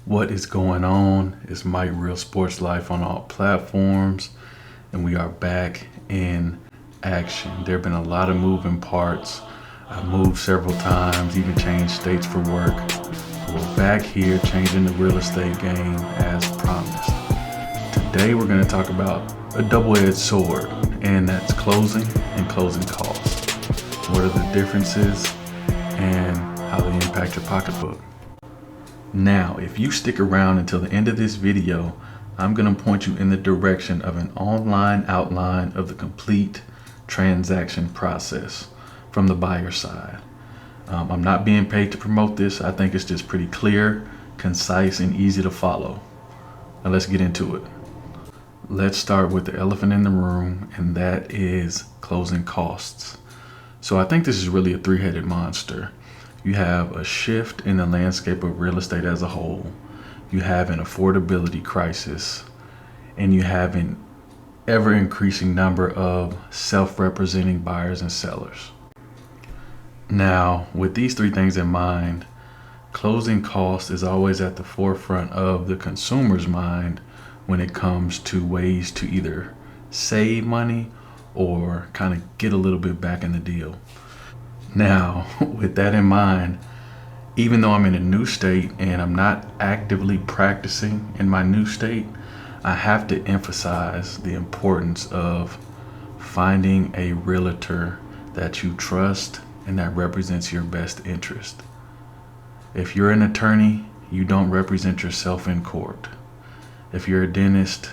What is going on? It's Mike Real Sports Life on all platforms, and we are back in action. There have been a lot of moving parts. I moved several times, even changed states for work. We're back here changing the real estate game as promised. Today we're going to talk about a double-edged sword, and that's closing and closing costs. What are the differences and how they impact your pocketbook? Now, if you stick around until the end of this video, I'm going to point you in the direction of an online outline of the complete transaction process from the buyer side. I'm not being paid to promote this. I think it's just pretty clear, concise, and easy to follow. Now let's get into it. Let's start with the elephant in the room, and that is closing costs. So I think this is really a three-headed monster. You have a shift in the landscape of real estate as a whole. You have an affordability crisis, and you have an ever-increasing number of self-representing buyers and sellers. Now, with these three things in mind, closing costs is always at the forefront of the consumer's mind when it comes to ways to either save money or kind of get a little bit back in the deal. Now, with that in mind, even though I'm in a new state and I'm not actively practicing in my new state, I have to emphasize the importance of finding a realtor that you trust and that represents your best interest. If you're an attorney, you don't represent yourself in court. If you're a dentist,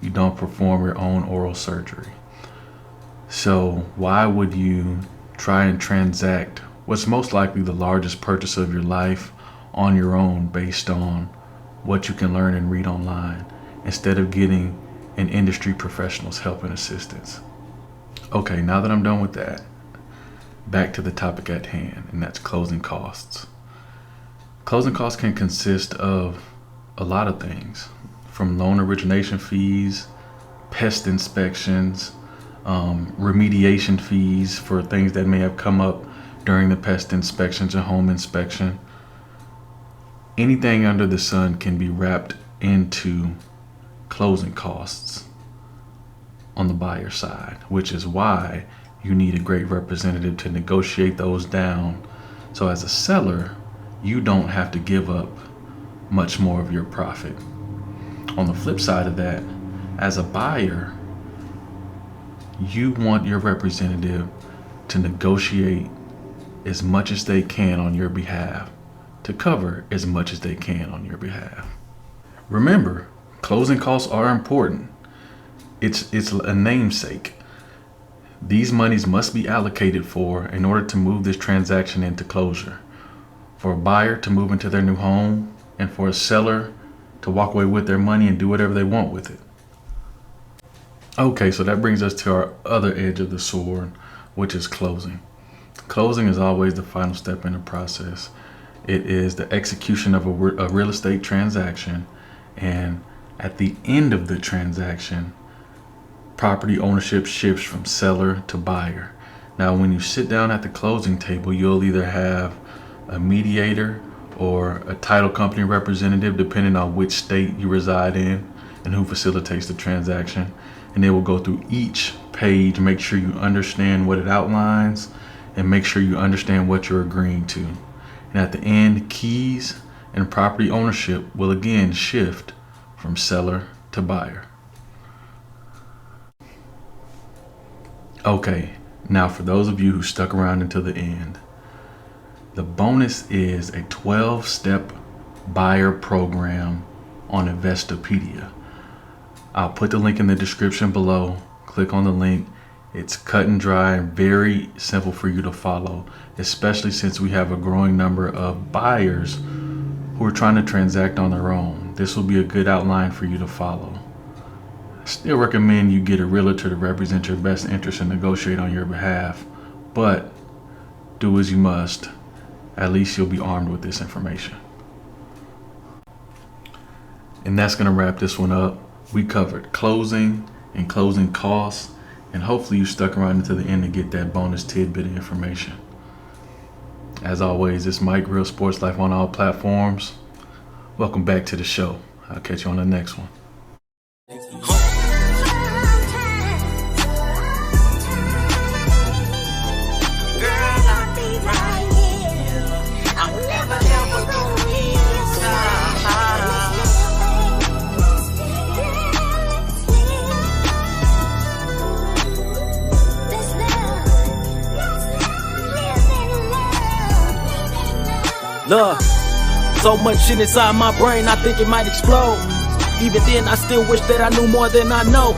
you don't perform your own oral surgery. So why would you try and transact what's most likely the largest purchase of your life on your own based on what you can learn and read online instead of getting an industry professional's help and assistance? Okay, now that I'm done with that, back to the topic at hand, and that's closing costs. Closing costs can consist of a lot of things, from loan origination fees, pest inspections, remediation fees for things that may have come up during the pest inspections and home inspection. Anything under the sun can be wrapped into closing costs on the buyer side, which is why you need a great representative to negotiate those down. So as a seller, you don't have to give up much more of your profit. On the flip side of that, as a buyer, you want your representative to negotiate as much as they can on your behalf, to cover as much as they can on your behalf. Remember, closing costs are important. It's a namesake. These monies must be allocated for in order to move this transaction into closure. For a buyer to move into their new home, and for a seller to walk away with their money and do whatever they want with it. Okay, so that brings us to our other edge of the sword, which is closing. Closing is always the final step in the process. It is the execution of a real estate transaction, and at the end of the transaction, property ownership shifts from seller to buyer. Now, when you sit down at the closing table, you'll either have a mediator or a title company representative, depending on which state you reside in and who facilitates the transaction. And they will go through each page, make sure you understand what it outlines, and make sure you understand what you're agreeing to. And at the end, keys and property ownership will again shift from seller to buyer. Okay, now for those of you who stuck around until the end, the bonus is a 12-step buyer program on Investopedia. I'll put the link in the description below. Click on the link. It's cut and dry and very simple for you to follow, especially since we have a growing number of buyers who are trying to transact on their own. This will be a good outline for you to follow. I still recommend you get a realtor to represent your best interest and negotiate on your behalf, but do as you must. At least you'll be armed with this information. And that's going to wrap this one up. We covered closing and closing costs, and hopefully you stuck around until the end to get that bonus tidbit of information. As always, it's Mike Real Sports Life on all platforms. Welcome back to the show. I'll catch you on the next one. Look, so much shit inside my brain, I think it might explode. Even then, I still wish that I knew more than I know.